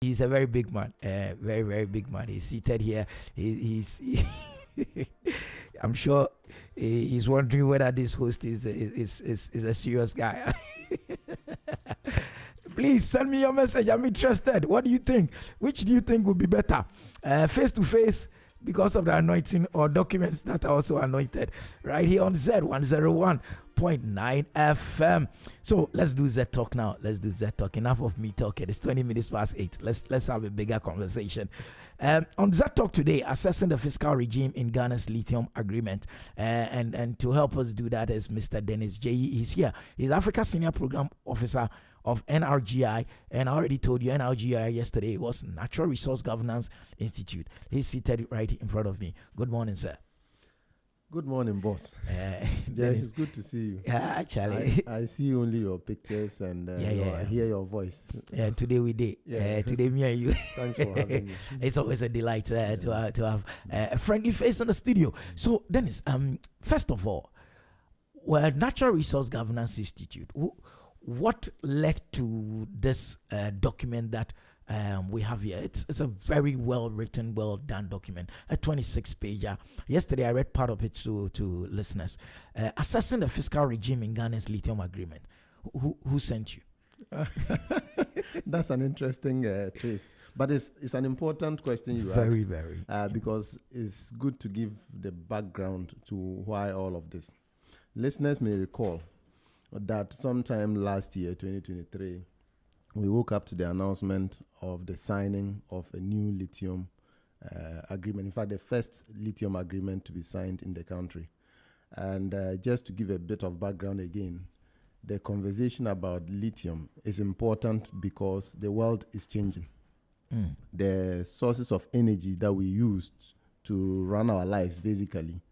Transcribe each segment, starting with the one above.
He's a very big man, very very big man. He's seated here. He's I'm sure he's wondering whether this host is a serious guy. Please send me your message. I'm interested. What do you think? Which do you think would be better? Face to face because of the anointing, or documents that are also anointed? Right here on Z101.9 FM. So let's do Z Talk now. Let's do Z Talk. Enough of me talking. It's 20 minutes past 8. Let's have a bigger conversation. On Z Talk today, assessing the fiscal regime in Ghana's lithium agreement. And to help us do that is Mr. Dennis J. He's here. He's Africa Senior Program Officer of NRGI, and I already told you NRGI yesterday was Natural Resource Governance Institute. He's seated right in front of me. Good morning, sir. Good morning, boss. It's good to see you. Yeah, actually. I see only your pictures and I hear your voice. Yeah, today we did. Today me and you. Thanks for having me. It's always a delight to have a friendly face in the studio. So, Dennis, first of all, Natural Resource Governance Institute, what led to this document that we have here? It's a very well written, well done document, a 26-pager. Yesterday I read part of it to listeners. Assessing the fiscal regime in Ghana's lithium agreement. Who sent you? That's an interesting twist, but it's an important question you very, asked. Very. Because it's good to give the background to why all of this. Listeners may recall that sometime last year, 2023, we woke up to the announcement of the signing of a new lithium agreement. In fact, the first lithium agreement to be signed in the country. And just to give a bit of background again, the conversation about lithium is important because the world is changing. The sources of energy that we use to run our lives, basically,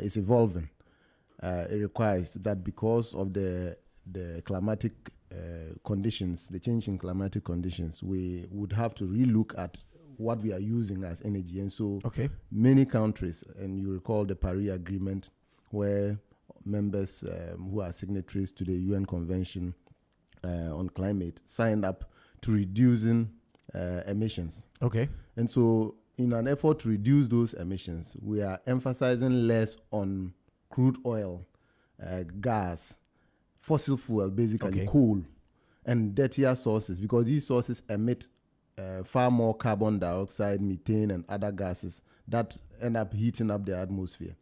is evolving. It requires that because of the climatic conditions, the changing climatic conditions, we would have to relook at what we are using as energy. And so many countries, and you recall the Paris Agreement, where members who are signatories to the UN Convention on Climate signed up to reducing emissions. And so in an effort to reduce those emissions, we are emphasizing less on crude oil, gas, fossil fuel, basically coal, and dirtier sources, because these sources emit far more carbon dioxide, methane, and other gases that end up heating up the atmosphere.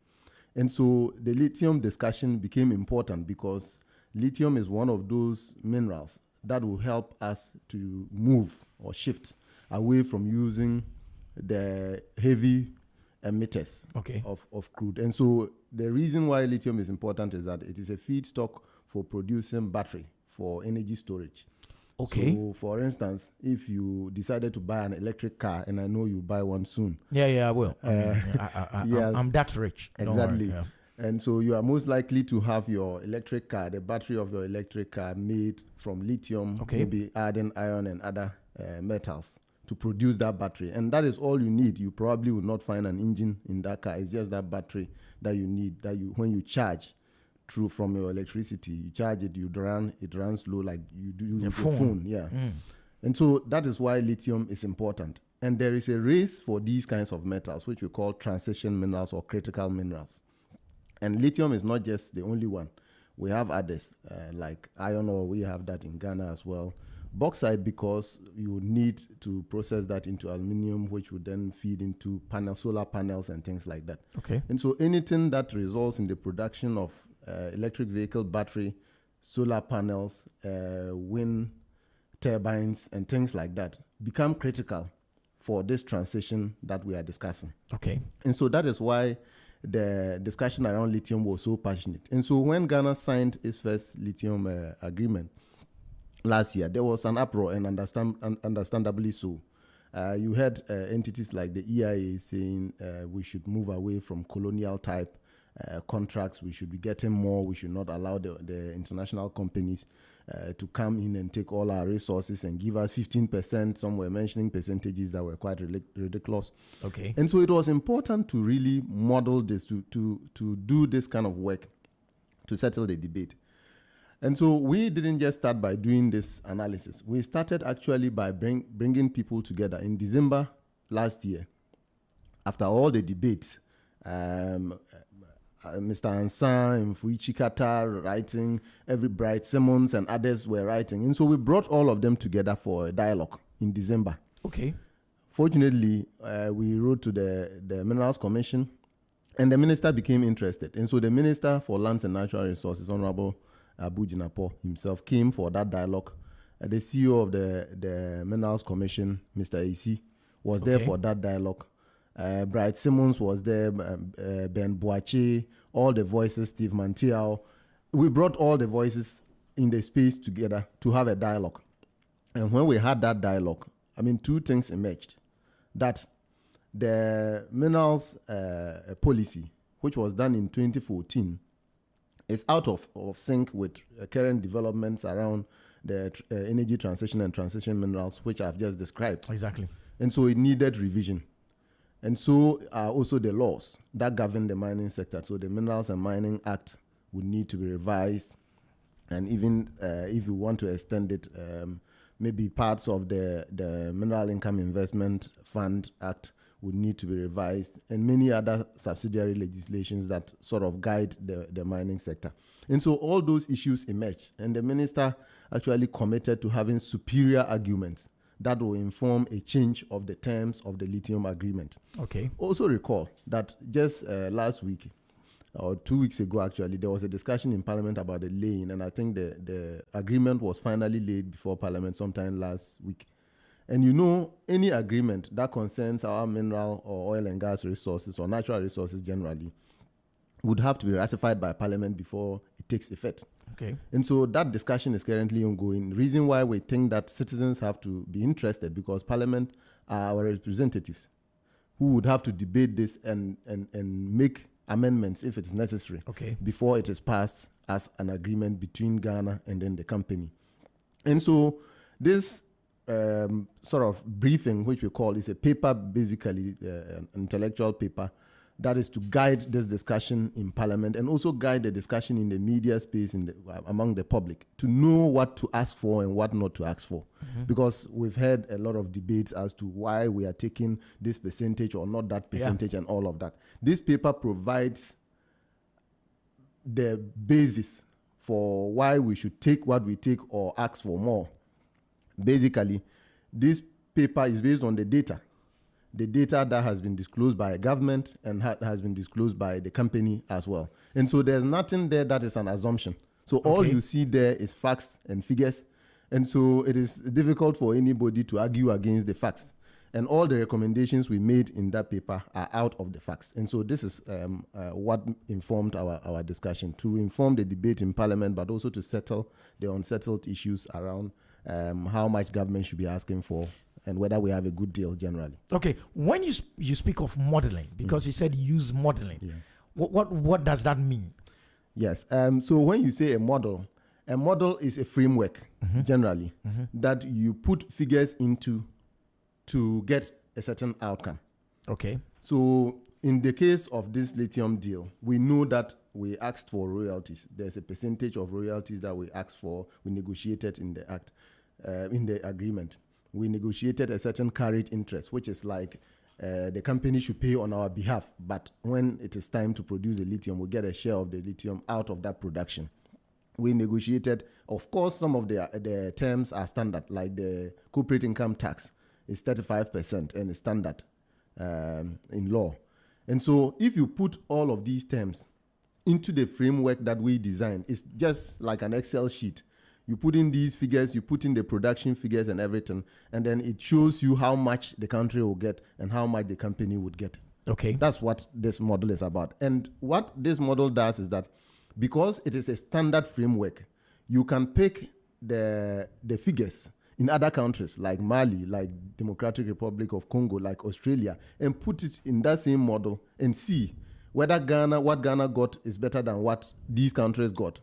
And so the lithium discussion became important because lithium is one of those minerals that will help us to move or shift away from using the heavy emitters of crude. And so the reason why lithium is important is that it is a feedstock for producing battery for energy storage. So, for instance, if you decided to buy an electric car, and I know you buy one soon. I will. I'm that rich. Exactly. And so you are most likely to have your electric car, the battery of your electric car, made from lithium, maybe adding iron and other metals to produce that battery. And that is all you need. You probably will not find an engine in that car. It's just that battery that you need, when you charge through from your electricity, you charge it, it runs low like you do with your phone. And so that is why lithium is important. And there is a race for these kinds of metals, which we call transition minerals or critical minerals. And lithium is not just the only one. We have others, like iron ore. We have that in Ghana as well. Bauxite, because you need to process that into aluminium, which would then feed into solar panels and things like that. And so anything that results in the production of electric vehicle battery, solar panels, wind turbines, and things like that become critical for this transition that we are discussing. And so that is why the discussion around lithium was so passionate. And so when Ghana signed its first lithium agreement last year, there was an uproar, and understandably so. You had entities like the EIA saying we should move away from colonial type contracts. We should be getting more. We should not allow the international companies to come in and take all our resources and give us 15%. Some were mentioning percentages that were quite ridiculous. And so it was important to really model this, to do this kind of work to settle the debate. And so we didn't just start by doing this analysis. We started actually by bringing people together in December last year. After all the debates, Mr. Ansan, Mfuichi Kata writing, every Bright Simmons and others were writing. And so we brought all of them together for a dialogue in December. Okay. Fortunately, we wrote to the Minerals Commission, and the minister became interested. And so the Minister for Lands and Natural Resources, Honorable Abu Jinapo himself, came for that dialogue. The CEO of the Minerals Commission, Mr. AC, was there for that dialogue. Bright Simmons was there, Ben Boache, all the voices, Steve Mantiao. We brought all the voices in the space together to have a dialogue. And when we had that dialogue, I mean, two things emerged. That the minerals policy, which was done in 2014, is out of sync with current developments around the energy transition and transition minerals, which I've just described. Exactly. And so it needed revision. And so also the laws that govern the mining sector. So the Minerals and Mining Act would need to be revised. And even if you want to extend it, maybe parts of the Mineral Income Investment Fund Act would need to be revised, and many other subsidiary legislations that sort of guide the mining sector. And so all those issues emerged. And the minister actually committed to having superior arguments that will inform a change of the terms of the lithium agreement. Okay. Also recall that just last week, or 2 weeks ago actually, there was a discussion in Parliament about the laying, and I think the agreement was finally laid before Parliament sometime last week. And you know, any agreement that concerns our mineral or oil and gas resources or natural resources generally would have to be ratified by Parliament before it takes effect. Okay. And so that discussion is currently ongoing. The reason why we think that citizens have to be interested, because Parliament are our representatives who would have to debate this and make amendments if it's necessary before it is passed as an agreement between Ghana and then the company. And so this sort of briefing, which we call, is a paper, basically an intellectual paper, that is to guide this discussion in Parliament and also guide the discussion in the media space among the public to know what to ask for and what not to ask for. Mm-hmm. Because we've had a lot of debates as to why we are taking this percentage or not that percentage and all of that. This paper provides the basis for why we should take what we take or ask for more. Basically, this paper is based on the data that has been disclosed by a government and has been disclosed by the company as well. And so there's nothing there that is an assumption. So all you see there is facts and figures. And so it is difficult for anybody to argue against the facts. And all the recommendations we made in that paper are out of the facts. And so this is what informed our discussion, to inform the debate in Parliament, but also to settle the unsettled issues around how much government should be asking for and whether we have a good deal generally. Okay, when you speak of modeling, because you said use modeling, what does that mean? Yes, so when you say a model is a framework generally that you put figures into to get a certain outcome. Okay. So in the case of this lithium deal, we know that we asked for royalties. There's a percentage of royalties that we asked for. We negotiated in the act, in the agreement. We negotiated a certain carried interest, which is like the company should pay on our behalf. But when it is time to produce the lithium, we get a share of the lithium out of that production. We negotiated, of course, some of the terms are standard, like the corporate income tax is 35% and is standard in law. And so if you put all of these terms into the framework that we designed, it's just like an Excel sheet. You put in these figures, you put in the production figures and everything, and then it shows you how much the country will get and how much the company would get. Okay. That's what this model is about. And what this model does is that because it is a standard framework, you can pick the figures in other countries like Mali, like Democratic Republic of Congo, like Australia, and put it in that same model and see whether what Ghana got is better than what these countries got,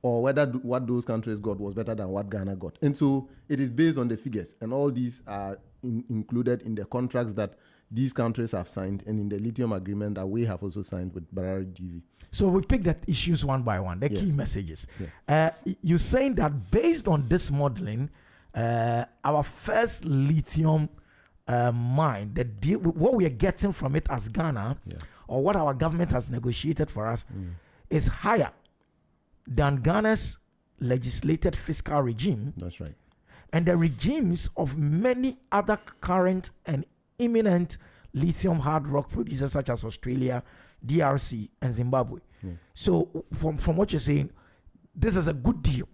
or whether what those countries got was better than what Ghana got. And so it is based on the figures, and all these are included in the contracts that these countries have signed and in the lithium agreement that we have also signed with Barari DV. So we pick the issues one by one, the key messages. Yeah. You're saying that based on this modeling, our first lithium mine, the deal, what we are getting from it as Ghana, or what our government has negotiated for us, is higher than Ghana's legislated fiscal regime. That's right. And the regimes of many other current and imminent lithium hard rock producers such as Australia, DRC, and Zimbabwe. So from what you're saying, this is a good deal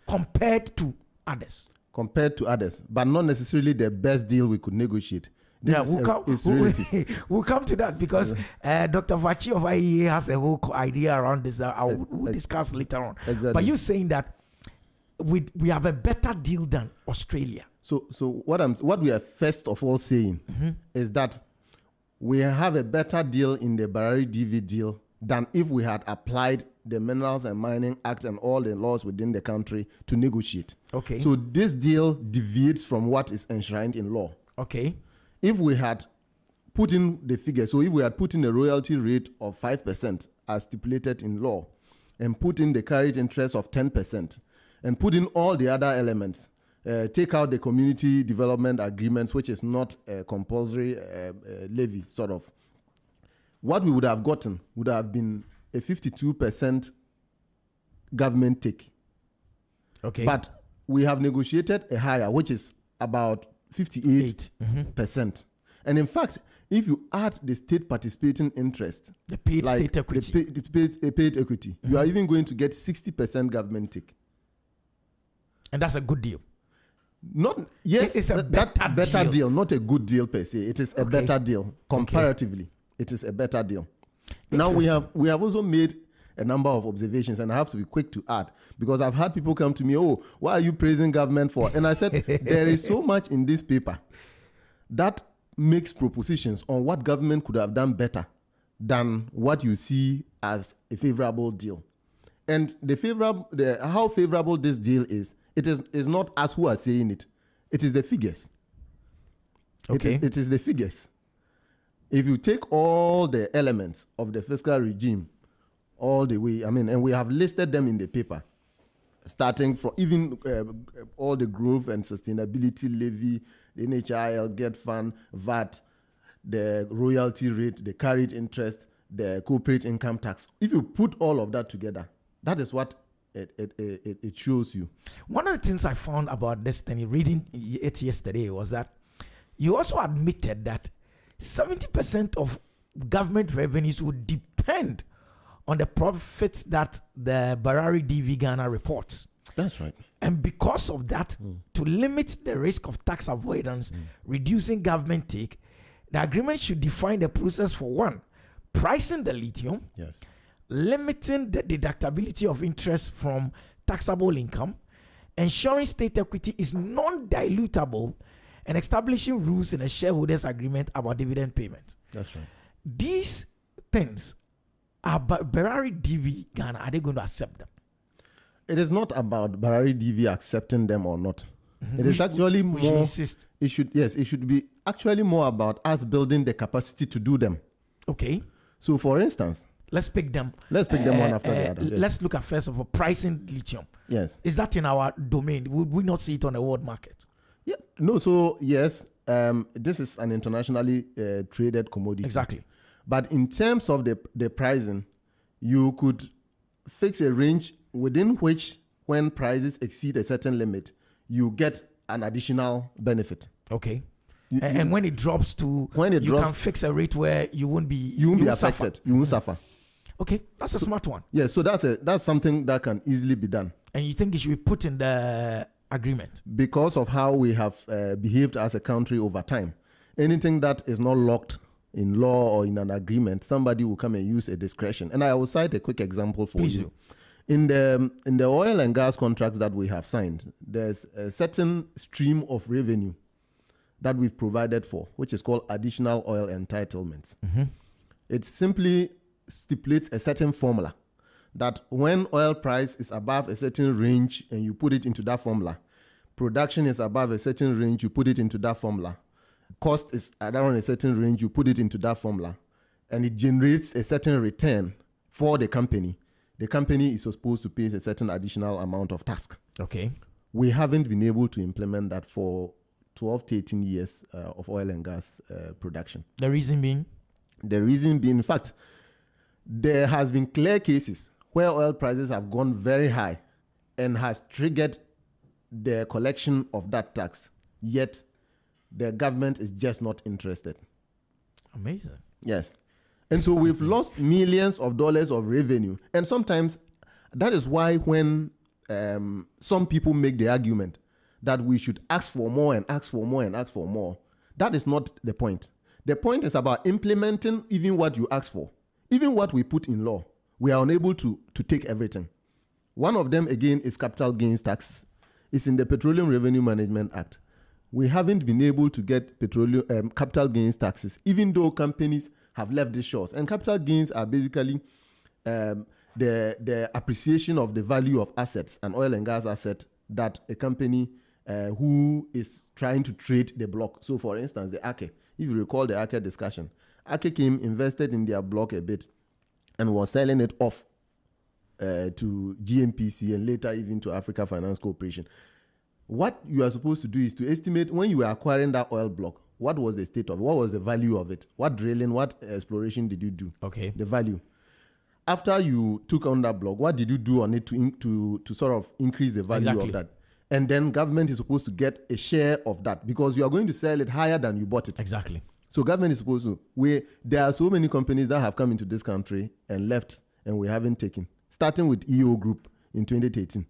compared to others. Compared to others, but not necessarily the best deal we could negotiate. It's relative. We'll come to that because Dr. Vachi of IEA has a whole idea around this that we'll discuss later on. Exactly. But you're saying that we have a better deal than Australia. So what we are first of all saying is that we have a better deal in the Barari DV deal than if we had applied the Minerals and Mining Act and all the laws within the country to negotiate. Okay. So this deal deviates from what is enshrined in law. Okay. If we had put in the figure, so if we had put in a royalty rate of 5% as stipulated in law, and put in the carried interest of 10%, and put in all the other elements, take out the community development agreements, which is not a compulsory levy, sort of, what we would have gotten would have been a 52% government take. Okay. But we have negotiated a higher, which is about 58%. And in fact, if you add the state participating interest, the paid state equity, the paid equity, you are even going to get 60% government take. And that's a good deal. It's a better deal, not a good deal per se. It is a better deal comparatively. It is a better deal. Now we have also made a number of observations, and I have to be quick to add because I've had people come to me, "Oh, what are you praising government for?" And I said, there is so much in this paper that makes propositions on what government could have done better than what you see as a favorable deal. And how favorable this deal is not us who are saying it. It is the figures. Okay. It is the figures. If you take all the elements of the fiscal regime all the way, and we have listed them in the paper, starting from even all the growth and sustainability levy, the NHIL, GET Fund, VAT, the royalty rate, the carried interest, the corporate income tax. If you put all of that together, that is what it shows you. One of the things I found about this thing, reading it yesterday, was that you also admitted that 70% of government revenues would depend on the profits that the Barari DV Ghana reports. That's right. And because of that, to limit the risk of tax avoidance, reducing government take, the agreement should define the process for one, pricing the lithium, limiting the deductibility of interest from taxable income, ensuring state equity is non-dilutable, and establishing rules in a shareholders agreement about dividend payment. That's right. These things are Barari DV Ghana. Are they going to accept them? It is not about Barari DV accepting them or not. It is actually more. Insist. It should be actually more about us building the capacity to do them. Okay. So, for instance, let's pick them. Let's pick them one after the other. Let's look at first of all pricing lithium. Yes. Is that in our domain? Would we not see it on the world market? Yeah. No. So yes, this is an internationally traded commodity. Exactly. But in terms of the pricing, you could fix a range within which, when prices exceed a certain limit, you get an additional benefit. Okay. And when it drops to, can fix a rate where you won't be affected. Suffer. You won't suffer. Okay, that's a smart one. Yeah, so that's something that can easily be done. And you think it should be put in the agreement? Because of how we have behaved as a country over time. Anything that is not locked in law or in an agreement, somebody will come and use a discretion. And I will cite a quick example for Please you. In the oil and gas contracts that we have signed, there's a certain stream of revenue that we've provided for, which is called additional oil entitlements. It simply stipulates a certain formula that when oil price is above a certain range and you put it into that formula, production is above a certain range, you put it into that formula, cost is around a certain range, you put it into that formula, and it generates a certain return for the company is supposed to pay a certain additional amount of tax. Okay. We haven't been able to implement that for 12 to 18 years of oil and gas production. The reason being? The reason being, in fact, there has been clear cases where oil prices have gone very high and has triggered the collection of that tax, yet the government is just not interested. Amazing. Yes. And so we've lost millions of dollars of revenue. And sometimes that is why when some people make the argument that we should ask for more and ask for more and ask for more, that is not the point. The point is about implementing even what you ask for. Even what we put in law, we are unable to take everything. One of them, again, is capital gains tax. It's in the Petroleum Revenue Management Act. We haven't been able to get capital gains taxes, even though companies have left the shores. And capital gains are basically the appreciation of the value of assets, an oil and gas asset that a company who is trying to trade the block. So, for instance, the AKE, if you recall the AKE discussion, AKE came, invested in their block a bit, and was selling it off to GMPC and later even to Africa Finance Corporation. What you are supposed to do is to estimate when you were acquiring that oil block, what was the state of it? What was the value of it? What drilling, what exploration did you do? Okay. The value. After you took on that block, what did you do on it to sort of increase the value of that? And then government is supposed to get a share of that because you are going to sell it higher than you bought it. Exactly. So government is supposed to. There are so many companies that have come into this country and left, and we haven't taken. Starting with EO Group in 2018.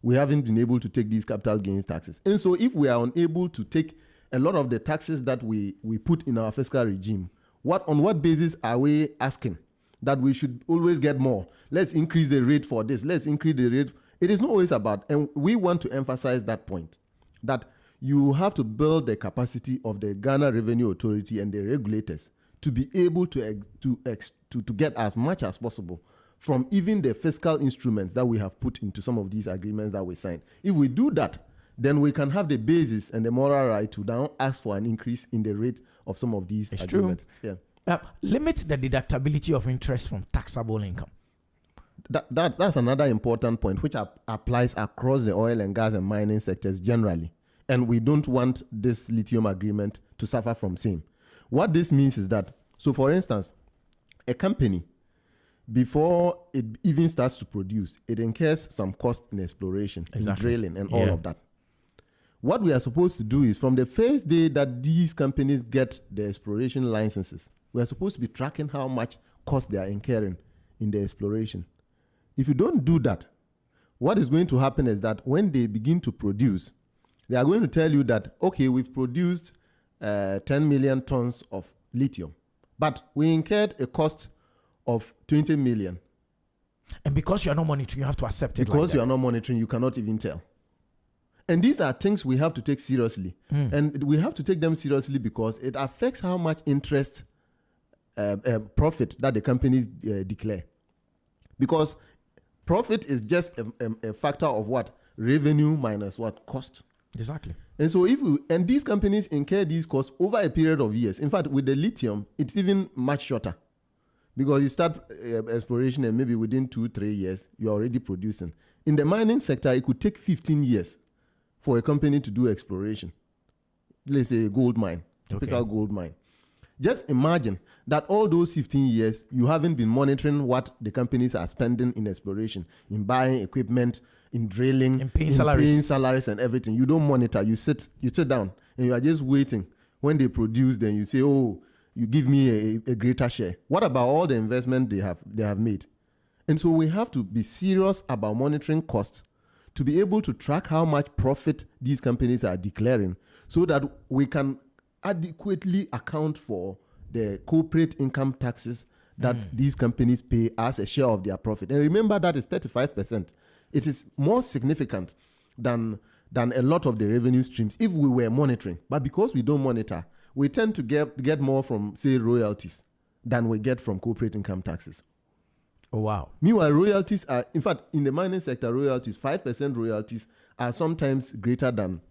We haven't been able to take these capital gains taxes. And so if we are unable to take a lot of the taxes that we put in our fiscal regime, on what basis are we asking that we should always get more? Let's increase the rate for this. Let's increase the rate. It is not always about, and we want to emphasize that point, that you have to build the capacity of the Ghana Revenue Authority and the regulators to be able to get as much as possible from even the fiscal instruments that we have put into some of these agreements that we signed. If we do that, then we can have the basis and the moral right to now ask for an increase in the rate of some of these agreements. True. Yeah. Limit the deductibility of interest from taxable income. That's another important point which applies across the oil and gas and mining sectors generally. And we don't want this lithium agreement to suffer from same. What this means is that, so for instance, a company, before it even starts to produce, it incurs some cost in exploration, in drilling, and all of that. What we are supposed to do is, from the first day that these companies get the exploration licenses, we are supposed to be tracking how much cost they are incurring in the exploration. If you don't do that, what is going to happen is that when they begin to produce, they are going to tell you that, okay, we've produced 10 million tons of lithium, but we incurred a cost of 20 million. And because you are not monitoring, you have to accept it. Because you are not monitoring, you cannot even tell. And these are things we have to take seriously. And we have to take them seriously because it affects how much interest, profit that the companies declare. Because profit is just a factor of what? Revenue minus what? Cost. Exactly. And so and these companies incur these costs over a period of years. In fact, with the lithium, it's even much shorter. Because you start exploration and maybe within 2-3 years, you're already producing. In the mining sector, it could take 15 years for a company to do exploration. Let's say a gold mine, typical gold mine. Just imagine that all those 15 years, you haven't been monitoring what the companies are spending in exploration, in buying equipment, in drilling, in paying salaries and everything. You don't monitor. You sit down and you are just waiting. When they produce, then you say, oh, you give me a greater share. What about all the investment they have made? And so we have to be serious about monitoring costs to be able to track how much profit these companies are declaring so that we can adequately account for the corporate income taxes that these companies pay as a share of their profit. And remember, that is 35%. It is more significant than a lot of the revenue streams if we were monitoring. But because we don't monitor, we tend to get more from, say, royalties than we get from corporate income taxes. Oh, wow. Meanwhile, royalties are, in fact, in the mining sector, 5% royalties are sometimes greater than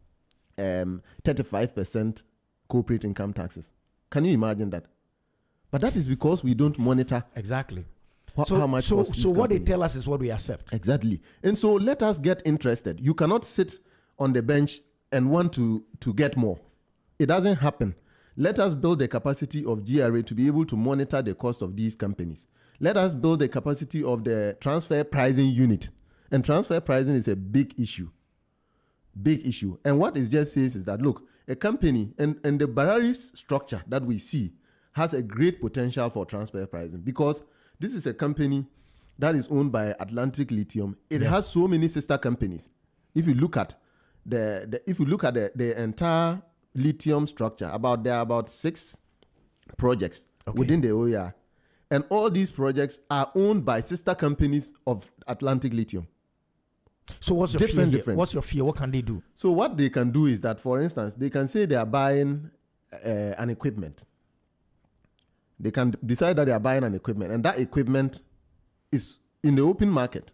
35% corporate income taxes. Can you imagine that? But that is because we don't monitor exactly how much cost these so what they companies. tell us is what we accept. Exactly. And so let us get interested. You cannot sit on the bench and want to get more. It doesn't happen. Let us build the capacity of GRA to be able to monitor the cost of these companies. Let us build the capacity of the transfer pricing unit. And transfer pricing is a big issue. Big issue. And what it just says is that, look, a company and the Bararis structure that we see has a great potential for transfer pricing, because this is a company that is owned by Atlantic Lithium. It has so many sister companies. If you look at the entire lithium structure, there are about 6 projects within the OER. And all these projects are owned by sister companies of Atlantic Lithium. So what's your fear here? What's your fear? What can they do? So what they can do is that, for instance, they can say they are buying an equipment. They can decide that they are buying an equipment, and that equipment is in the open market.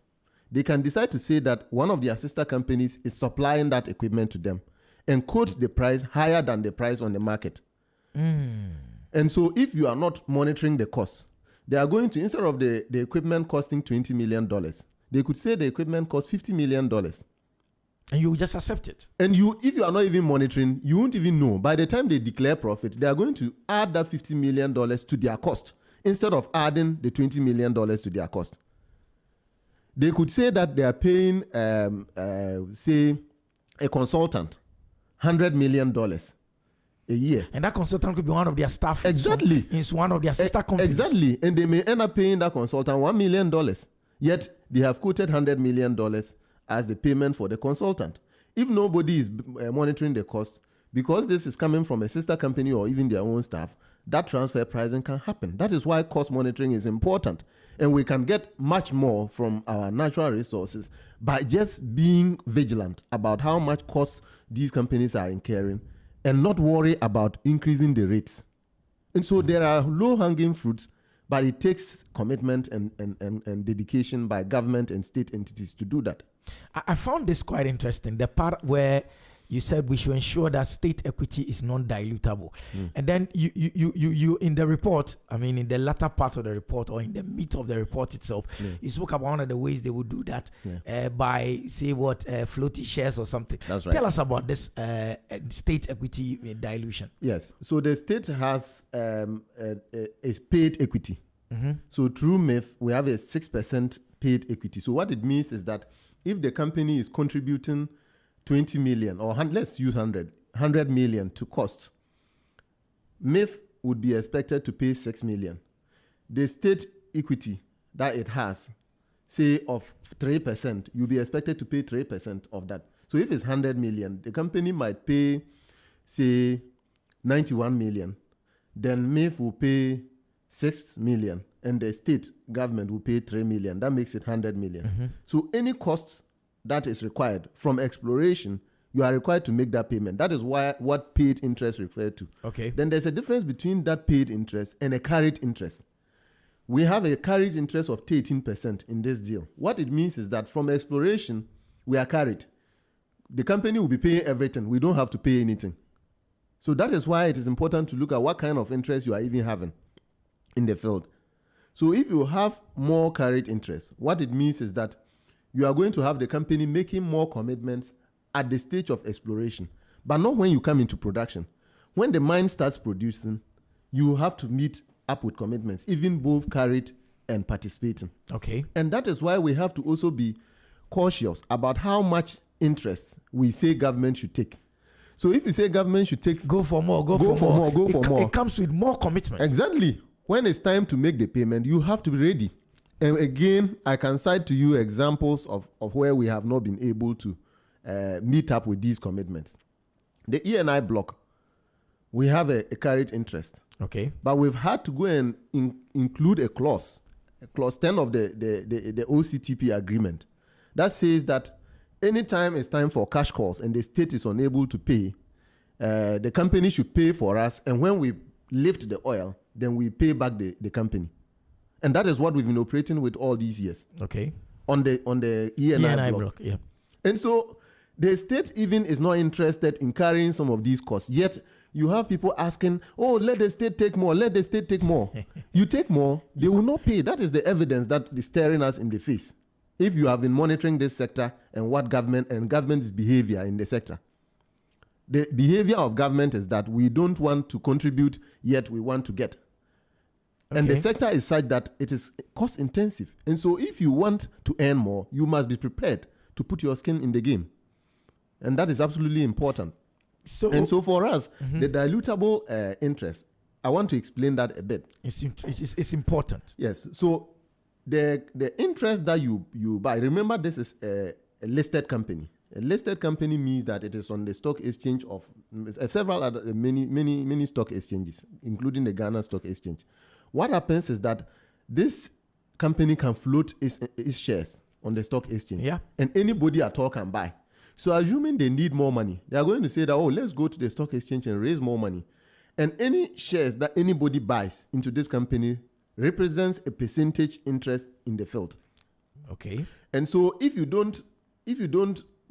They can decide to say that one of their sister companies is supplying that equipment to them and quote the price higher than the price on the market. And so if you are not monitoring the cost, they are going to, instead of the equipment costing $20 million, they could say the equipment costs $50 million. And you just accept it. And if you are not even monitoring, you won't even know. By the time they declare profit, they are going to add that $50 million to their cost instead of adding the $20 million to their cost. They could say that they are paying, say, a consultant $100 million a year. And that consultant could be one of their staff. Exactly. It's one of their sister companies. Exactly. And they may end up paying that consultant $1 million. Yet they have quoted $100 million as the payment for the consultant. If nobody is monitoring the cost, because this is coming from a sister company or even their own staff, that transfer pricing can happen. That is why cost monitoring is important. And we can get much more from our natural resources by just being vigilant about how much cost these companies are incurring and not worry about increasing the rates. And so there are low-hanging fruits, but it takes commitment and dedication by government and state entities to do that. I found this quite interesting, the part where you said we should ensure that state equity is non-dilutable. And then you in the report, I mean, in the latter part of the report or in the meat of the report itself, you spoke about one of the ways they would do that by, say, floating shares or something. That's right. Tell us about this state equity dilution. Yes. So the state has a paid equity. So through MIF, we have a 6% paid equity. So what it means is that if the company is contributing 20 million, or let's use 100 million to costs, MIF would be expected to pay 6 million. The state equity that it has, say of 3%, you'll be expected to pay 3% of that. So if it's 100 million, the company might pay, say, 91 million. Then MIF will pay 6 million, and the state government will pay 3 million. That makes it 100 million. So any costs that is required from exploration, you are required to make that payment. That is what paid interest referred to. Okay. Then there's a difference between that paid interest and a carried interest. We have a carried interest of 18% in this deal. What it means is that from exploration, we are carried. The company will be paying everything. We don't have to pay anything. So that is why it is important to look at what kind of interest you are even having in the field. So if you have more carried interest, what it means is that you are going to have the company making more commitments at the stage of exploration, but not when you come into production. When the mine starts producing, you have to meet up with commitments, even both carried and participating. Okay. And that is why we have to also be cautious about how much interest we say government should take. So if you say government should take... Go for more. It comes with more commitment. Exactly. When it's time to make the payment, you have to be ready. And again, I can cite to you examples of where we have not been able to meet up with these commitments. The E&I block, we have a carried interest. Okay. But we've had to go and include a clause 10 of the OCTP agreement, that says that anytime it's time for cash calls and the state is unable to pay, the company should pay for us. And when we lift the oil, then we pay back the company. And that is what we've been operating with all these years. Okay. On the E&I block. Yeah. And so the state even is not interested in carrying some of these costs. Yet you have people asking, oh, let the state take more, let the state take more. You take more, they will not pay. That is the evidence that is staring us in the face. If you have been monitoring this sector and what government's behavior in the sector. The behavior of government is that we don't want to contribute, yet we want to get. Okay. And the sector is such that it is cost intensive. And so if you want to earn more, you must be prepared to put your skin in the game. And that is absolutely important. So for us, the dilutable interest, I want to explain that a bit. It's important. Yes. So the interest that you buy, remember this is a listed company. A listed company means that it is on the stock exchange of several other many stock exchanges, including the Ghana Stock Exchange. What happens is that this company can float its shares on the stock exchange, and anybody at all can buy. So assuming they need more money, they are going to say that, oh, let's go to the stock exchange and raise more money. And any shares that anybody buys into this company represents a percentage interest in the field. Okay. And so if you don't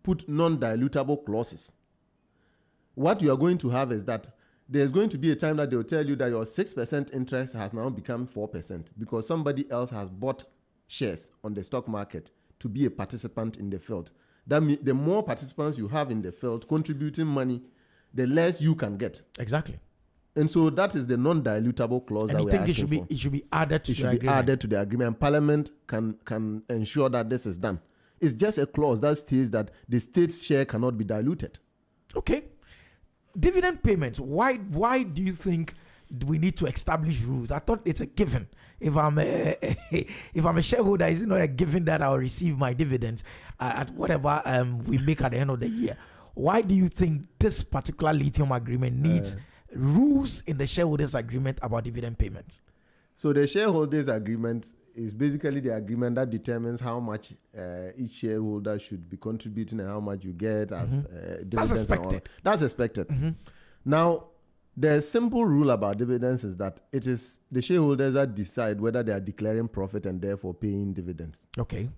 put non-dilutable clauses, what you are going to have is that there's going to be a time that they will tell you that your 6% interest has now become 4% because somebody else has bought shares on the stock market to be a participant in the field. That means the more participants you have in the field contributing money, the less you can get. Exactly. And so that is the non-dilutable clause that we're asking for. It should be added to the agreement. It should be added to the agreement. Parliament can ensure that this is done. It's just a clause that states that the state's share cannot be diluted. Okay. Dividend payments. Why do you think we need to establish rules? I thought it's a given. If I'm a shareholder, is it not a given that I'll receive my dividends at whatever we make at the end of the year? Why do you think this particular lithium agreement needs rules in the shareholders agreement about dividend payments? So the shareholders agreement is basically the agreement that determines how much each shareholder should be contributing and how much you get as dividends. That's expected. And all. That's expected. Now, the simple rule about dividends is that it is the shareholders that decide whether they are declaring profit and therefore paying dividends. Okay.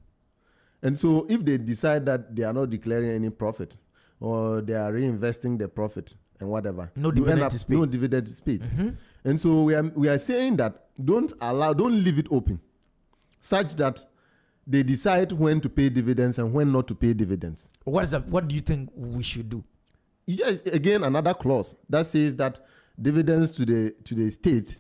And so if they decide that they are not declaring any profit or they are reinvesting the profit and whatever, no dividend is paid. No dividend is paid. And so we are saying that don't leave it open such that they decide when to pay dividends and when not to pay dividends. What do you think we should do? Yes, again, another clause that says that dividends to the state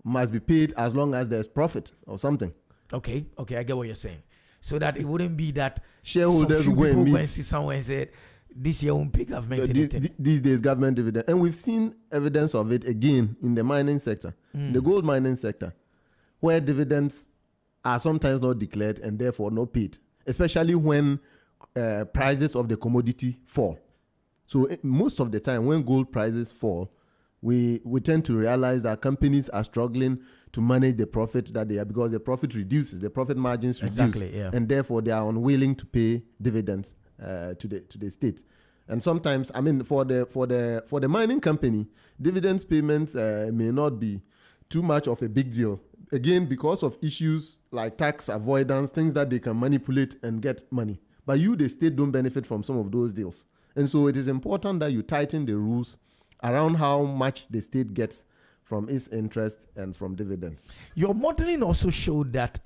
must be paid as long as there's profit or something. Okay, I get what you're saying. So that it wouldn't be that shareholders go and meet see someone and said, this year won't pay government these days government dividend. And we've seen evidence of it again in the mining sector, the gold mining sector, where dividends are sometimes not declared and therefore not paid, especially when prices of the commodity fall. So most of the time when gold prices fall, we tend to realize that companies are struggling to manage the profit that they are, because the profit reduces, the profit margins reduce, and therefore they are unwilling to pay dividends to the state. And sometimes, I mean, for the mining company, dividends payments may not be too much of a big deal. Again, because of issues like tax avoidance, things that they can manipulate and get money. But you, the state, don't benefit from some of those deals. And so it is important that you tighten the rules around how much the state gets from its interest and from dividends. Your modeling also showed that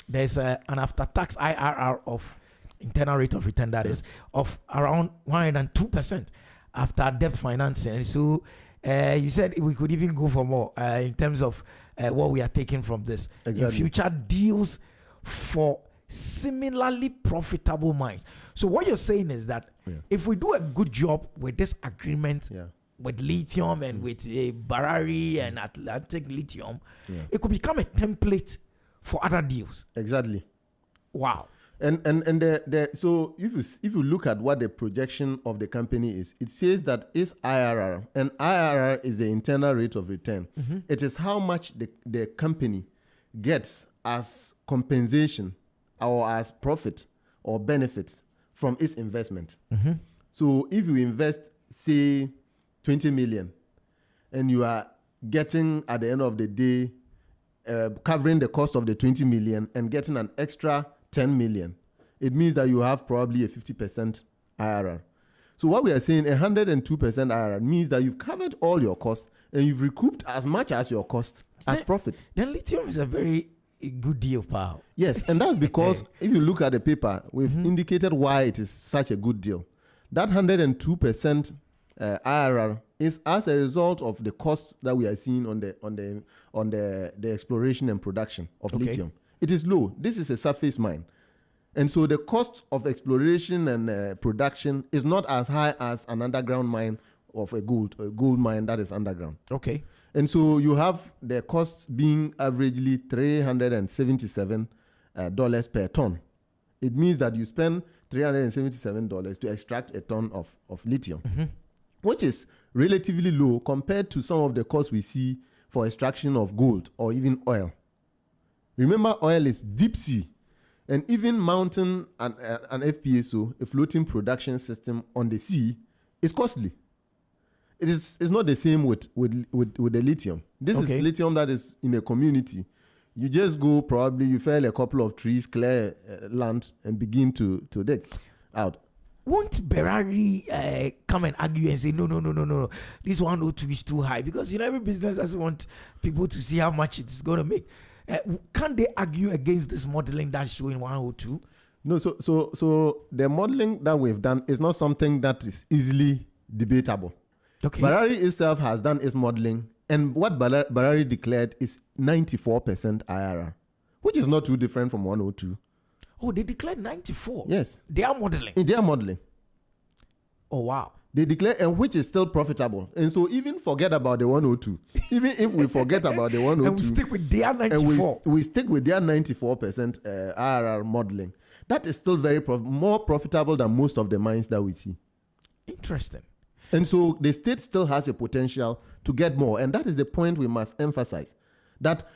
there's an after-tax IRR of internal rate of return, that is, of around 102% after debt financing. And so you said we could even go for more in terms of what we are taking from this. Exactly. In future deals for similarly profitable mines. So what you're saying is that if we do a good job with this agreement with lithium and with Barari and Atlantic Lithium, it could become a template for other deals. Exactly. Wow. And so if you look at what the projection of the company is, it says that its IRR, and IRR is the internal rate of return. It is how much the company gets as compensation or as profit or benefits from its investment. So if you invest, say, 20 million, and you are getting at the end of the day, covering the cost of the 20 million and getting an extra 10 million, it means that you have probably a 50% IRR. So what we are saying, 102% IRR means that you've covered all your costs and you've recouped as much as your cost as profit. Then lithium is a very good deal, pal. Yes, and that's because if you look at the paper, we've indicated why it is such a good deal. That 102% IRR is as a result of the costs that we are seeing on the exploration and production of lithium. It is low. This is a surface mine. And so the cost of exploration and production is not as high as an underground mine of a gold mine that is underground. Okay. And so you have the costs being averagely $377 per ton. It means that you spend $377 to extract a ton of lithium, which is relatively low compared to some of the costs we see for extraction of gold or even oil. Remember, oil is deep sea. And even mounting an FPSO, a floating production system on the sea, is costly. It's not the same with the lithium. This is lithium that is in a community. You just go, probably you fell a couple of trees, clear land, and begin to dig out. Won't Berari come and argue and say, no, this 102 is too high? Because every business doesn't want people to see how much it's going to make. Can't they argue against this modeling that's showing 102? No, so the modeling that we've done is not something that is easily debatable. Okay. Berari itself has done its modeling, and what Berari declared is 94% IRR, which is not too different from 102. Oh, they declared 94? Yes. They are modeling? They are modeling. Oh, wow. They declare, and which is still profitable. And so even forget about the 102. Even if we forget about the 102. And we stick with their 94. And we stick with their 94% IRR modeling. That is still very more profitable than most of the mines that we see. Interesting. And so the state still has a potential to get more. And that is the point we must emphasize. That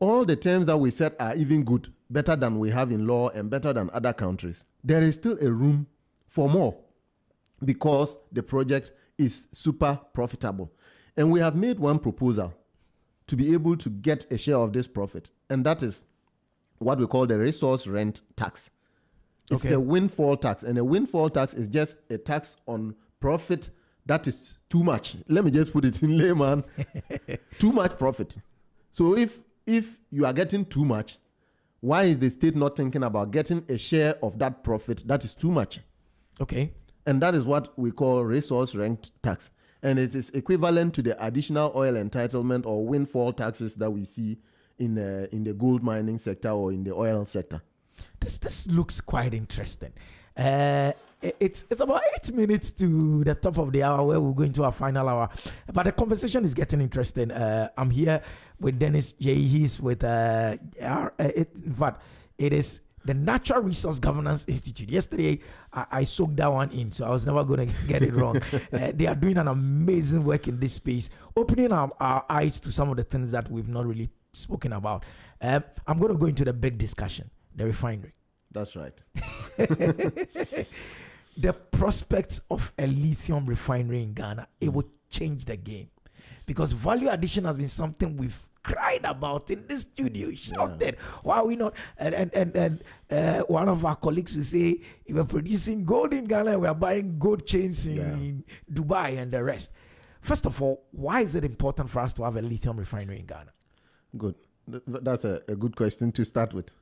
all the terms that we set are even good, better than we have in law and better than other countries. There is still a room for more, because the project is super profitable. And we have made one proposal to be able to get a share of this profit, and that is what we call the resource rent tax. It's a windfall tax, and a windfall tax is just a tax on profit that is too much. Let me just put it in layman. Too much profit. So if you are getting too much, why is the state not thinking about getting a share of that profit that is too much? Okay. And that is what we call resource rent tax. And it is equivalent to the additional oil entitlement or windfall taxes that we see in the gold mining sector or in the oil sector. This looks quite interesting. It's about 8 minutes to the top of the hour where we're going to our final hour. But the conversation is getting interesting. I'm here with Dennis J. He's with, in fact, it is the Natural Resource Governance Institute. Yesterday, I soaked that one in, so I was never going to get it wrong. They are doing an amazing work in this space, opening our eyes to some of the things that we've not really spoken about. I'm going to go into the big discussion, the refinery. That's right. The prospects of a lithium refinery in Ghana, it will change the game. Because value addition has been something we've cried about in this studio, shouted. Why are we not? And one of our colleagues will say, if we're producing gold in Ghana, we're buying gold chains in Dubai and the rest. First of all, why is it important for us to have a lithium refinery in Ghana? Good. That's a good question to start with.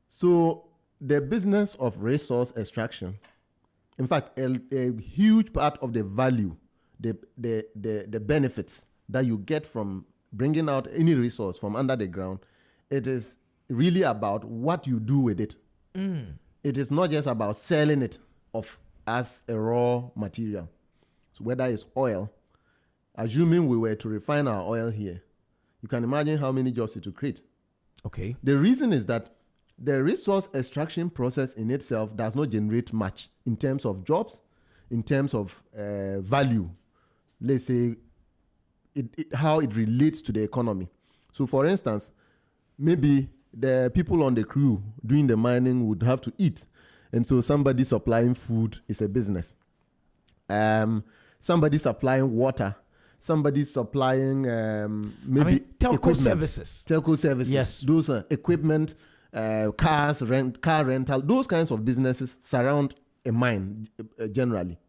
So the business of resource extraction, in fact, a huge part of the value, the benefits that you get from bringing out any resource from under the ground, it is really about what you do with it. It is not just about selling it off as a raw material. So whether it's oil, assuming we were to refine our oil here, you can imagine how many jobs it would create. Okay. The reason is that the resource extraction process in itself does not generate much in terms of jobs, in terms of value. Let's say how it relates to the economy. So for instance, maybe the people on the crew doing the mining would have to eat. And so somebody supplying food is a business. Somebody supplying water. Somebody supplying maybe telco services. Telco services. Yes. Those are equipment, car rental. Those kinds of businesses surround a mine generally.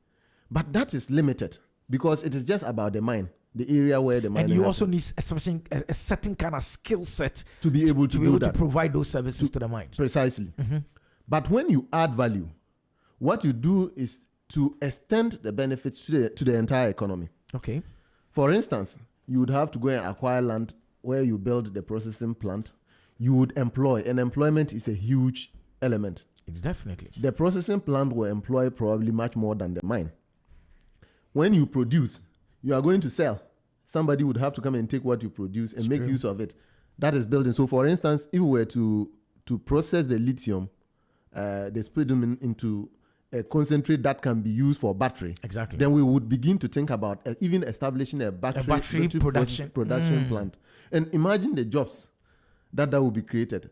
But that is limited because it is just about the mine, the area where the mine. And you also need a certain kind of skill set to be able to provide those services to the mines. Precisely. But when you add value, what you do is to extend the benefits to the entire economy. Okay. For instance, you would have to go and acquire land where you build the processing plant. You would employ, and employment is a huge element. It's definitely. The processing plant will employ probably much more than the mine. When you produce, you are going to sell. Somebody would have to come and take what you produce and make use of it. That is building. So, for instance, if we were to process the lithium, they split them into a concentrate that can be used for battery. Exactly. Then we would begin to think about even establishing a battery production plant. And imagine the jobs that will be created.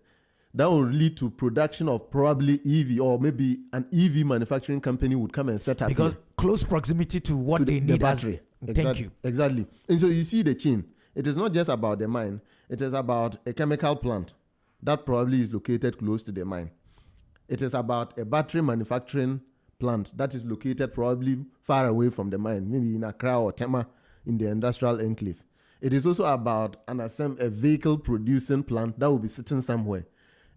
That will lead to production of probably EV, or maybe an EV manufacturing company would come and set up. Because close proximity to what they need. The battery. Thank you. Exactly. And so you see the chain. It is not just about the mine. It is about a chemical plant that probably is located close to the mine. It is about a battery manufacturing plant that is located probably far away from the mine, maybe in Accra or Tema in the industrial enclave. It is also about a vehicle producing plant that will be sitting somewhere.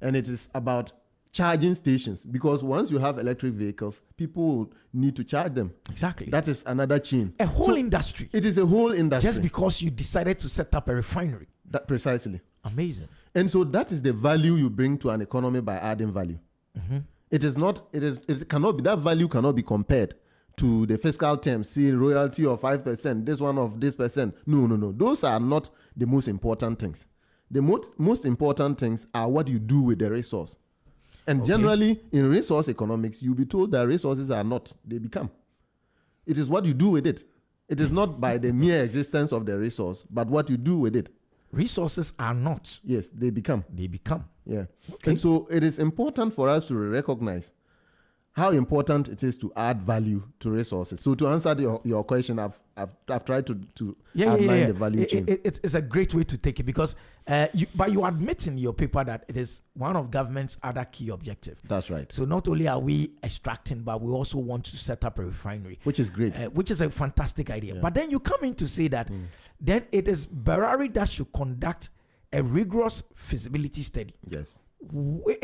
And it is about charging stations, because once you have electric vehicles, people will need to charge them. Exactly. That is another chain. A whole industry. It is a whole industry. Just because you decided to set up a refinery. That precisely. Amazing. And so that is the value you bring to an economy by adding value. It cannot be, that value cannot be compared to the fiscal terms, see royalty of 5%, this one of this percent. No. Those are not the most important things. The most important things are what you do with the resource. And generally, in resource economics, you'll be told that resources are not, they become. It is what you do with it. It is not by the mere existence of the resource, but what you do with it. Resources are not. Yes, they become. They become. Yeah. Okay. And so it is important for us to recognize how important it is to add value to resources. So to answer your question, I've tried to outline the value chain. It's a great way to take it, because you admit in your paper that it is one of government's other key objectives. That's right. So not only are we extracting, but we also want to set up a refinery. Which is great. Which is a fantastic idea. Yeah. But then you come in to say that then it is Berari that should conduct a rigorous feasibility study. Yes. Why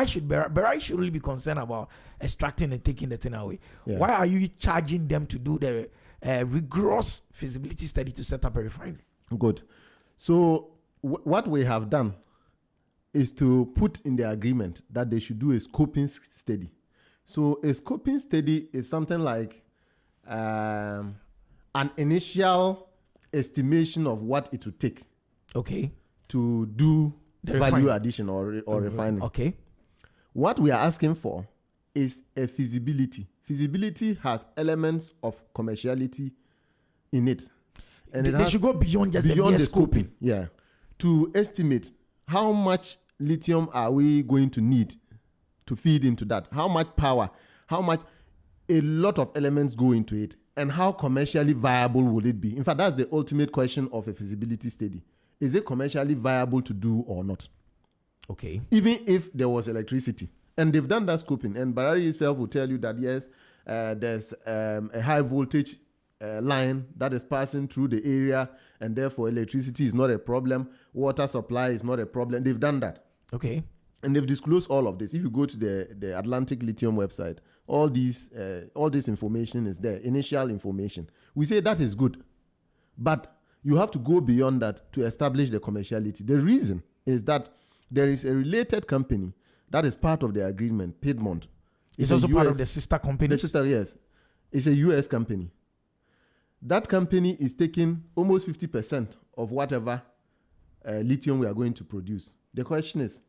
should Berari should really be concerned about extracting and taking the thing away? Yeah. Why are you charging them to do the rigorous feasibility study to set up a refinery? Good. So what we have done is to put in the agreement that they should do a scoping study. So a scoping study is something like an initial estimation of what it would take. Okay. To do the value refining. addition or refining. Okay. What we are asking for is a feasibility. Feasibility has elements of commerciality in it. And they should go beyond just the scoping. Yeah. To estimate how much lithium are we going to need to feed into that? How much power? A lot of elements go into it. And how commercially viable will it be? In fact, that's the ultimate question of a feasibility study. Is it commercially viable to do or not? Okay. Even if there was electricity. And they've done that scoping. And Berari itself will tell you that, yes, there's a high voltage line that is passing through the area, and therefore electricity is not a problem. Water supply is not a problem. They've done that. Okay. And they've disclosed all of this. If you go to the Atlantic Lithium website, all this information is there, initial information. We say that is good. But you have to go beyond that to establish the commerciality. The reason is that there is a related company that is part of the agreement, Piedmont. It's also part of the sister company. Yes. It's a US company. That company is taking almost 50% of whatever lithium we are going to produce. The question is,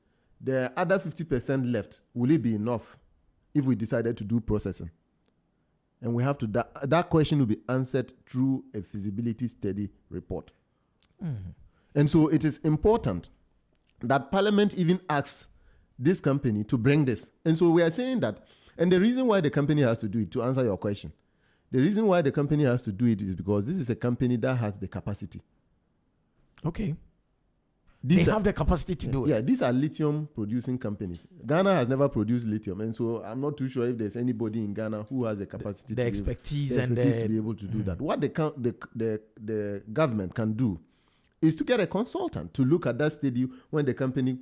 the other 50% left, will it be enough if we decided to do processing? And we have to, that question will be answered through a feasibility study report. And so it is important that Parliament even asks this company to bring this. And so we are saying that, and the reason why the company has to do it, to answer your question, the reason why the company has to do it is because this is a company that has the capacity. Okay. They have the capacity to do it. Yeah, these are lithium producing companies. Ghana has never produced lithium, and so I'm not too sure if there's anybody in Ghana who has the capacity, the expertise to be able to do that. What the government can do is to get a consultant to look at that study when the company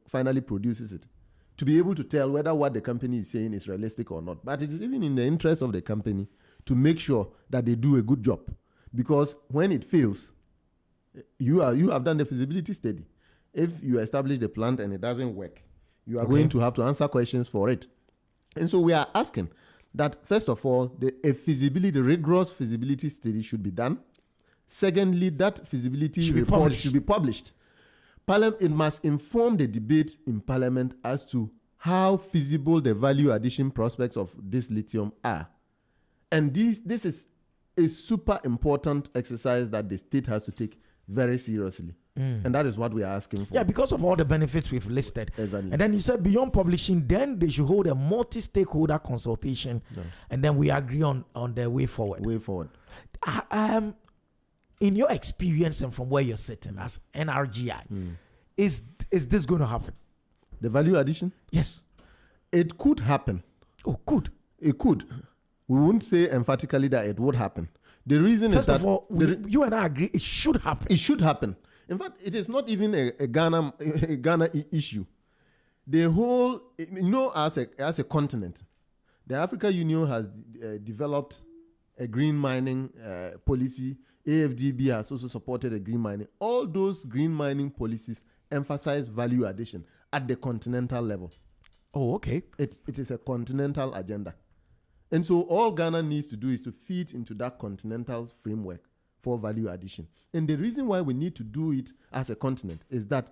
finally produces it, to be able to tell whether what the company is saying is realistic or not. But it is even in the interest of the company to make sure that they do a good job, because when it fails, you have done the feasibility study. If you establish the plant and it doesn't work, you are going to have to answer questions for it. And so we are asking that, first of all, the rigorous feasibility study should be done. Secondly, that feasibility report should be published. It must inform the debate in Parliament as to how feasible the value addition prospects of this lithium are. And this is a super important exercise that the state has to take very seriously. And that is what we are asking for. Yeah, because of all the benefits we've listed. Exactly. And then you said beyond publishing, then they should hold a multi-stakeholder consultation, and then we agree on the way forward. In your experience and from where you're sitting as NRGI, is this going to happen? The value addition? Yes. It could happen. Oh, good. It could. We wouldn't say emphatically that it would happen. The reason First is of all, you and I agree it should happen. It should happen. In fact, it is not even a Ghana issue. The whole, as a continent, the African Union has developed a green mining policy. AFDB has also supported a green mining. All those green mining policies emphasize value addition at the continental level. Oh, okay. It is a continental agenda. And so all Ghana needs to do is to feed into that continental framework for value addition. And the reason why we need to do it as a continent is that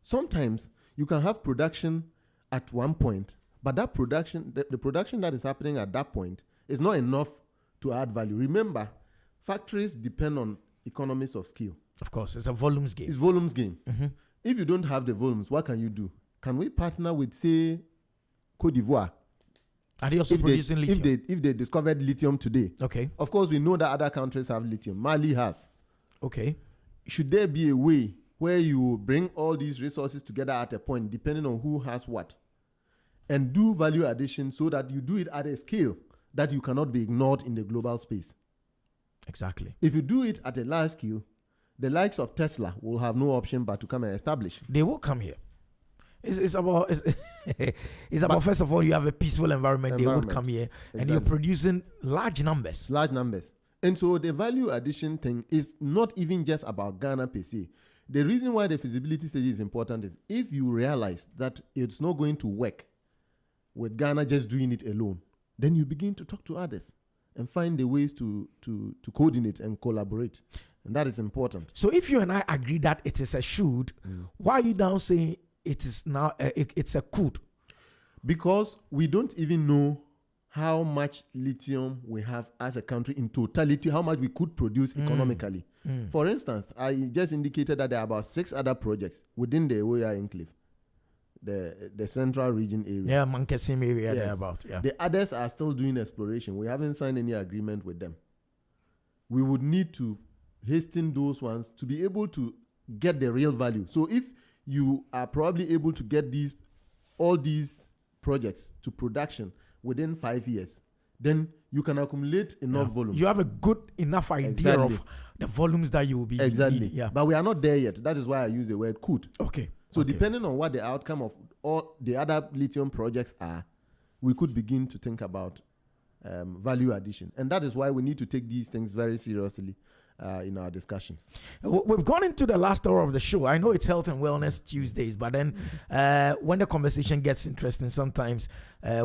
sometimes you can have production at one point, but that production, the production that is happening at that point is not enough to add value. Remember, factories depend on economies of scale. Of course, it's a volumes game. It's volumes game. If you don't have the volumes, what can you do? Can we partner with, say, Cote d'Ivoire? Are they also producing lithium? If they discovered lithium today. Okay. Of course, we know that other countries have lithium. Mali has. Okay. Should there be a way where you bring all these resources together at a point, depending on who has what, and do value addition so that you do it at a scale that you cannot be ignored in the global space? Exactly. If you do it at a large scale, the likes of Tesla will have no option but to come and establish. They will come here. It's about first of all, you have a peaceful environment. They would come here, and you're producing large numbers. Large numbers. And so the value addition thing is not even just about Ghana per se. The reason why the feasibility study is important is if you realize that it's not going to work with Ghana just doing it alone, then you begin to talk to others and find the ways to coordinate and collaborate. And that is important. So if you and I agree that it is a should, why are you now saying it is now it's a could? Because we don't even know how much lithium we have as a country in totality, how much we could produce economically. For instance, I just indicated that there are about 6 other projects within the Oya Enclave, the central region area. Yeah, Mankesim area thereabout. Yeah. The others are still doing exploration. We haven't signed any agreement with them. We would need to hasten those ones to be able to get the real value. So if you are probably able to get all these projects to production within 5 years, then you can accumulate enough volumes. You have a good enough idea of the volumes that you will be needing. Yeah. But we are not there yet. That is why I use the word could. Okay. So depending on what the outcome of all the other lithium projects are, we could begin to think about value addition. And that is why we need to take these things very seriously in our discussions. We've gone into the last hour of the show. I know it's Health and Wellness Tuesdays, but then when the conversation gets interesting, sometimes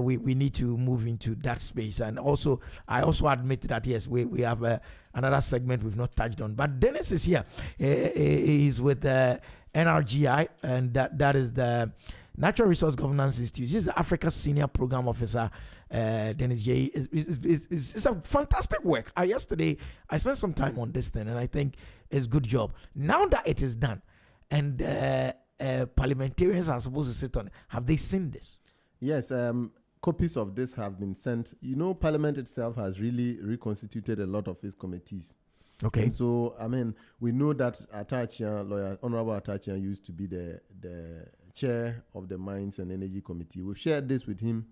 we need to move into that space. And also, I also admit that, yes, we have another segment we've not touched on. But Dennis is here. He's with NRGI, and that is the Natural Resource Governance Institute. He's Africa's Senior Program Officer. Dennis J. It's a fantastic work. Yesterday, I spent some time on this thing, and I think it's a good job. Now that it is done, and parliamentarians are supposed to sit on it, have they seen this? Yes, copies of this have been sent. Parliament itself has really reconstituted a lot of its committees. Okay. And so, I mean, we know that Honorable Atachian used to be the chair of the Mines and Energy Committee. We've shared this with him,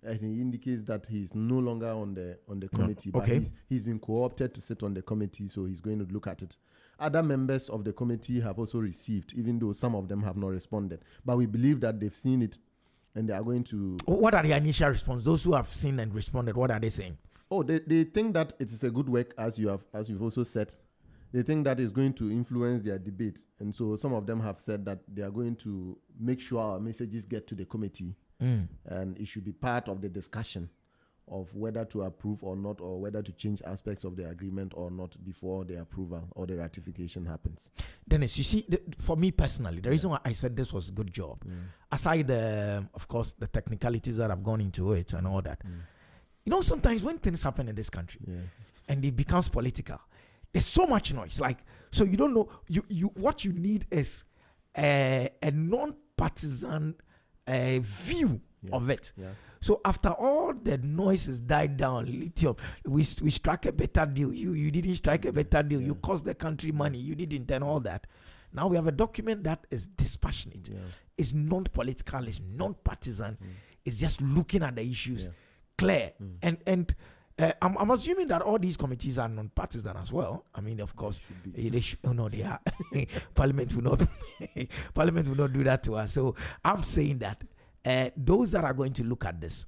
and he indicates that he's no longer on the committee, okay. but he's been co-opted to sit on the committee, so he's going to look at it. Other members of the committee have also received, even though some of them have not responded. But we believe that they've seen it, and they are going to... What are the initial response? Those who have seen and responded, what are they saying? Oh, they think that it is a good work, as you've also said. They think that it's going to influence their debate. And so some of them have said that they are going to make sure our messages get to the committee, and it should be part of the discussion of whether to approve or not, or whether to change aspects of the agreement or not before the approval or the ratification happens. Dennis, you see, for me personally, the reason why I said this was a good job, aside of course, the technicalities that have gone into it and all that, you know, sometimes when things happen in this country and it becomes political, there's so much noise. Like, so you don't know, what you need is a non-partisan view of it. Yeah. So after all the noises died down, Lithium, we struck a better deal. You didn't strike a better deal. You cost the country money. You didn't, and all that. Now we have a document that is dispassionate. It's non-political. It's non-partisan. It's just looking at the issues clear. And I'm assuming that all these committees are non-partisan as well. I mean, of course, they should. Oh no, they are. Parliament will not do that to us. So I'm saying that those that are going to look at this,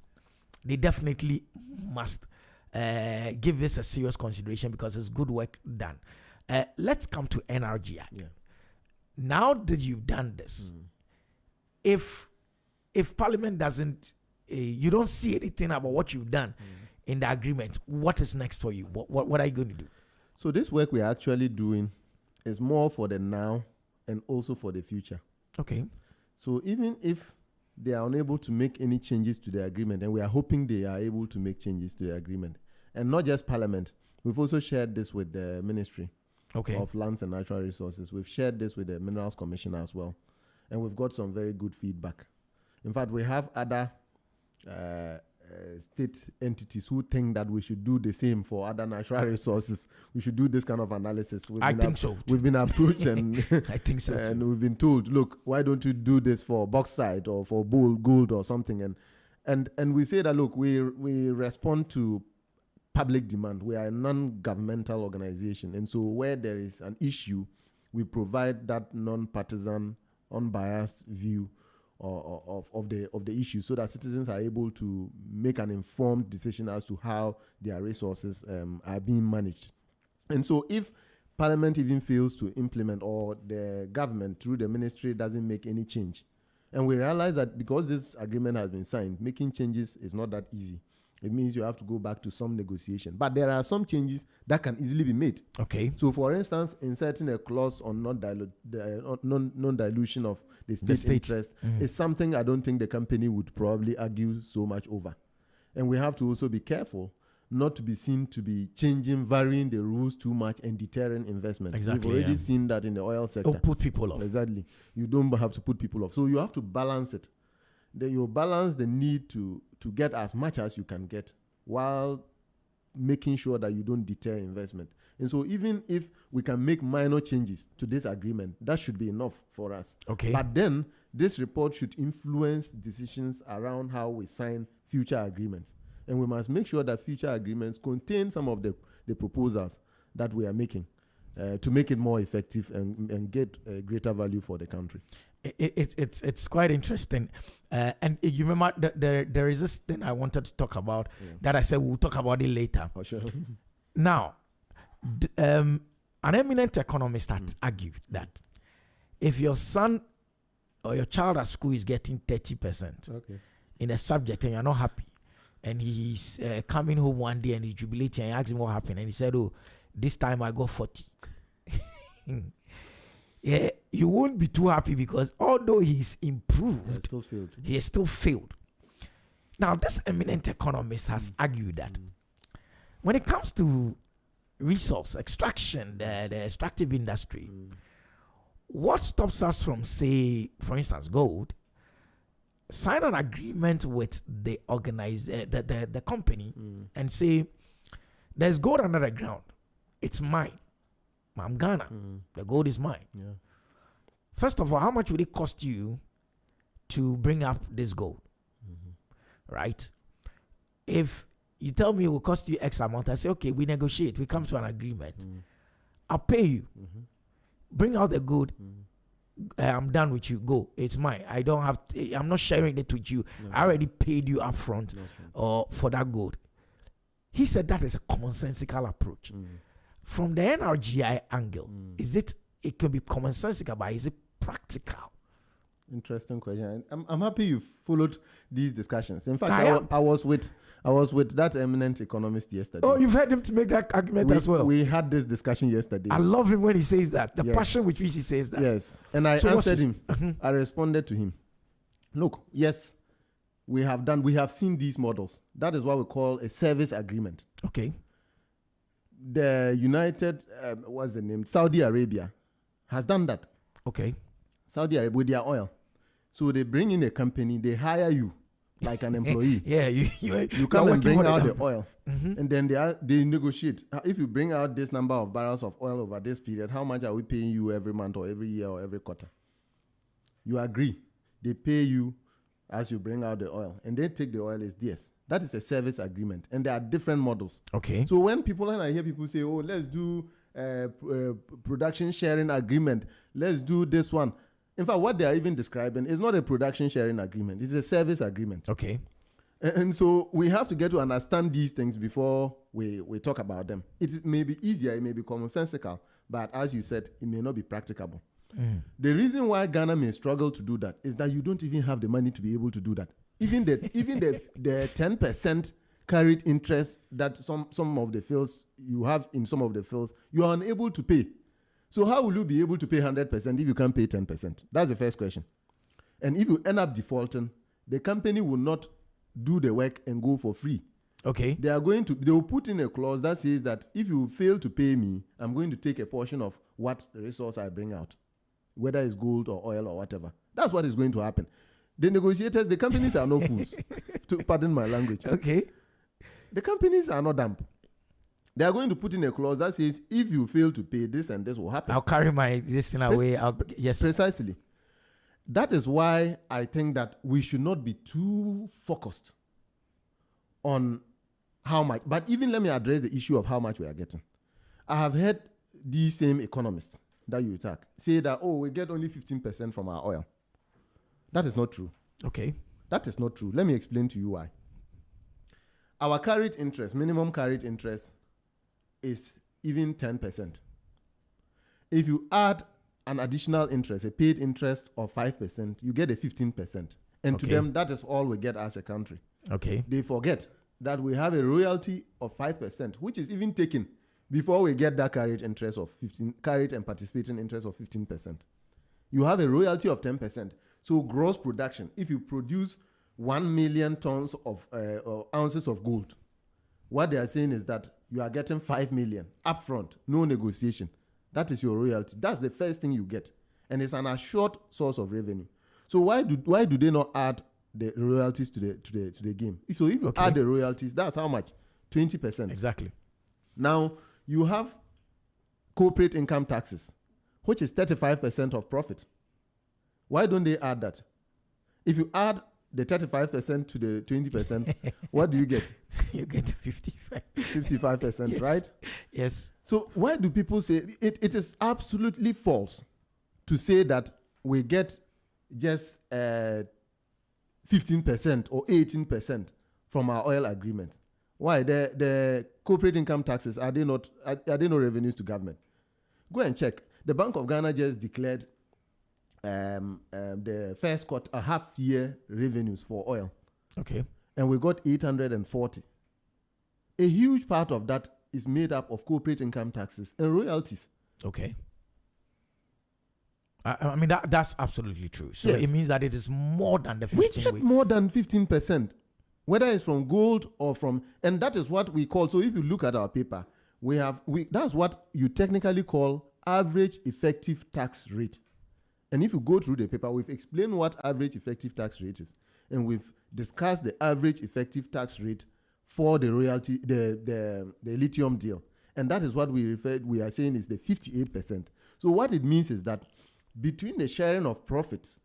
they definitely must give this a serious consideration, because it's good work done. Let's come to NRGI. Now that you've done this, if Parliament doesn't, you don't see anything about what you've done in the agreement, what is next for you? What are you going to do? So this work we're actually doing is more for the now and also for the future. Okay. So even if they are unable to make any changes to the agreement, and we are hoping they are able to make changes to the agreement, and not just Parliament, we've also shared this with the Ministry of Lands and Natural Resources. We've shared this with the Minerals Commissioner as well, and we've got some very good feedback. In fact, we have other state entities who think that we should do the same for other natural resources. We should do this kind of analysis. I think so. We've been approached and I think so and too. we've been told, look, why don't you do this for bauxite or for gold or something? And we say that, look, we respond to public demand. We are a non-governmental organization, and so where there is an issue, we provide that non-partisan, unbiased view of the issue, so that citizens are able to make an informed decision as to how their resources are being managed. And so if Parliament even fails to implement, or the government through the ministry doesn't make any change, and we realize that because this agreement has been signed, making changes is not that easy. It means you have to go back to some negotiation. But there are some changes that can easily be made. Okay. So, for instance, inserting a clause on non-dilution of the state interest is something I don't think the company would probably argue so much over. And we have to also be careful not to be seen to be varying the rules too much and deterring investment. Exactly. We've already seen that in the oil sector. Don't put people off. Exactly. You don't have to put people off. So you have to balance it. You balance the need to get as much as you can get while making sure that you don't deter investment. And so even if we can make minor changes to this agreement, that should be enough for us. Okay. But then this report should influence decisions around how we sign future agreements. And we must make sure that future agreements contain some of the proposals that we are making to make it more effective and get greater value for the country. It's quite interesting, and you remember there is this thing I wanted to talk about that I said we'll talk about it later. Oh, sure. Now, an eminent economist had argued that if your son or your child at school is getting 30% in a subject and you're not happy, and he's coming home one day and he's jubilating, and you ask him what happened, and he said, "Oh, this time I got 40." Yeah, you won't be too happy, because although he's improved, he has still failed. Now, this eminent economist has argued that when it comes to resource extraction, the extractive industry, what stops us from, say, for instance, gold, sign an agreement with the the company and say, there's gold under the ground, it's mine, I'm Ghana. The gold is mine. Yeah. First of all, how much would it cost you to bring up this gold? Right? If you tell me it will cost you X amount, I say, okay, we negotiate. We come to an agreement. I'll pay you. Bring out the gold. I'm done with you. Go. It's mine. I don't have. I'm not sharing it with you. I already paid you up front for that gold. He said that is a commonsensical approach. From the NRGI angle, it can be commonsensical, but is it practical? Interesting question. I'm happy you followed these discussions. In fact, I was with that eminent economist yesterday. Oh, you've heard him to make that argument as well. We had this discussion yesterday. I love him when he says that. The passion with which he says that. Yes, and I answered him. I responded to him. Look, yes, we have seen these models. That is what we call a service agreement. Okay. The United, what's the name? Saudi Arabia has done that. Okay. Saudi Arabia with their oil. So they bring in a company, they hire you like an employee. You come and bring out the oil. And then they negotiate. If you bring out this number of barrels of oil over this period, how much are we paying you every month or every year or every quarter? You agree. They pay you as you bring out the oil. And they take the oil as theirs. That is a service agreement. And there are different models. Okay. So when I hear people say, oh, let's do production sharing agreement. Let's do this one. In fact, what they are even describing is not a production sharing agreement. It's a service agreement. Okay. And so we have to get to understand these things before we talk about them. It may be easier, it may be commonsensical, but as you said, it may not be practicable. The reason why Ghana may struggle to do that is that you don't even have the money to be able to do that. Even the 10% carried interest that some of the fields you have in some of the fields, you are unable to pay. So how will you be able to pay 100% if you can't pay 10%? That's the first question. And if you end up defaulting, the company will not do the work and go for free. Okay. They will put in a clause that says that if you fail to pay me, I'm going to take a portion of what resource I bring out, whether it's gold or oil or whatever. That's what is going to happen. The negotiators, the companies are no fools, to pardon my language. Okay. The companies are not dumb. They are going to put in a clause that says, if you fail to pay, this and this will happen. I'll carry this thing away. Yes. Precisely. That is why I think that we should not be too focused on how much. But even let me address the issue of how much we are getting. I have heard these same economists that you attack say that, oh, we get only 15% from our oil. That is not true. Okay. That is not true. Let me explain to you why. Our carried interest, minimum carried interest, is even 10%. If you add an additional interest, a paid interest of 5%, you get a 15%. And to them, that is all we get as a country. Okay. They forget that we have a royalty of 5%, which is even taken before we get that carried interest of 15, carried and participating interest of 15%. You have a royalty of 10%. So gross production, if you produce 1 million tons of ounces of gold, what they are saying is that you are getting 5 million upfront, no negotiation. That is your royalty. That's the first thing you get, and it's an assured source of revenue. So why do they not add the royalties to the game? So if you add the royalties, that's how much? 20%. Exactly. Now you have corporate income taxes, which is 35% of profit. Why don't they add that? If you add the 35% to the 20%, what do you get? You get 55%. 55%, yes. Right? Yes. So why do people say it is absolutely false to say that we get just 15% or 18% from our oil agreement? Why? The corporate income taxes, are they not revenues to government? Go and check. The Bank of Ghana just declared the first quarter, half-year revenues for oil. Okay. And we got 840. A huge part of that is made up of corporate income taxes and royalties. Okay. I mean, that's absolutely true. So yes. It means that it is more than the 15%. We get more than 15%, whether it's from gold or from, and that is what we call, so if you look at our paper, that's what you technically call average effective tax rate. And if you go through the paper, we've explained what average effective tax rate is. And we've discussed the average effective tax rate for the royalty, the lithium deal. And that is what we are saying is the 58%. So what it means is that between the sharing of profits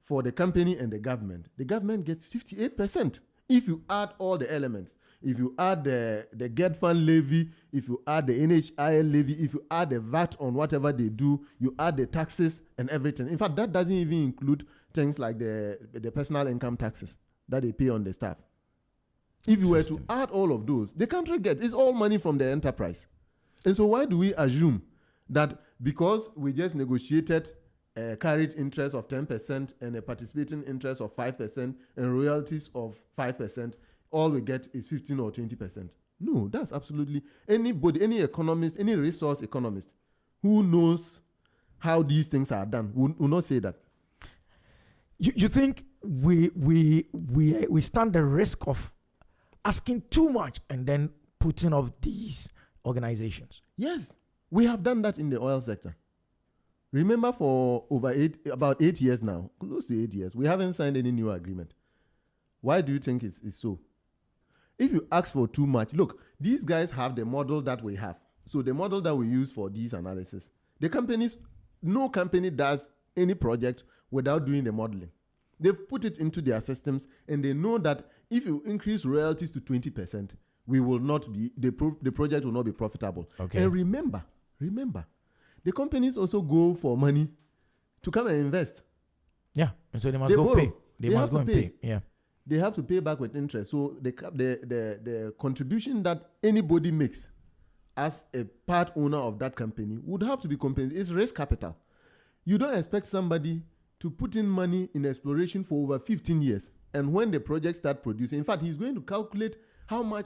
for the company and the government gets 58%. If you add all the elements, if you add the GET fund levy, if you add the NHIL levy, if you add the VAT on whatever they do, you add the taxes and everything. In fact, that doesn't even include things like the personal income taxes that they pay on the staff. If you were to add all of those, the country it's all money from the enterprise. And so why do we assume that because we just negotiated a carried interest of 10% and a participating interest of 5% and royalties of 5%, all we get is 15 or 20%? No, that's absolutely anybody, any economist, any resource economist who knows how these things are done will not say that. You think we stand the risk of asking too much and then putting off these organizations? Yes, we have done that in the oil sector. Remember, for about 8 years now, close to 8 years, we haven't signed any new agreement. Why do you think it's so? If you ask for too much, look, these guys have the model that we have. So the model that we use for these analysis, no company does any project without doing the modeling. They've put it into their systems, and they know that if you increase royalties to 20%, the project will not be profitable. Okay. And remember, the companies also go for money to come and invest. Yeah, and so they must pay. They must go and pay. Yeah, they have to pay back with interest. So the contribution that anybody makes as a part owner of that company would have to be compensated. It's risk capital. You don't expect somebody to put in money in exploration for over 15 years, and when the project start producing, in fact, he's going to calculate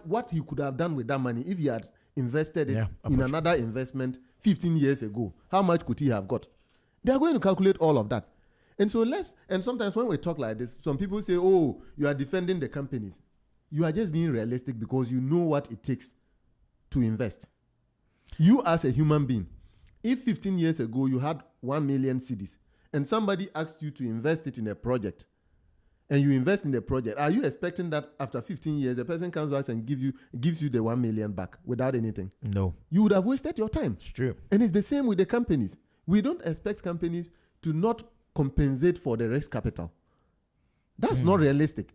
what he could have done with that money if he had invested it in another investment 15 years ago. How much could he have got? They are going to calculate all of that. And so and sometimes when we talk like this, some people say, oh, you are defending the companies. You are just being realistic because you know what it takes to invest. You as a human being, if 15 years ago you had 1 million cedis and somebody asked you to invest it in a project, and you invest in the project, are you expecting that after 15 years, the person comes back and gives you the 1 million back without anything? No. You would have wasted your time. It's true. And it's the same with the companies. We don't expect companies to not compensate for the risk capital. That's not realistic.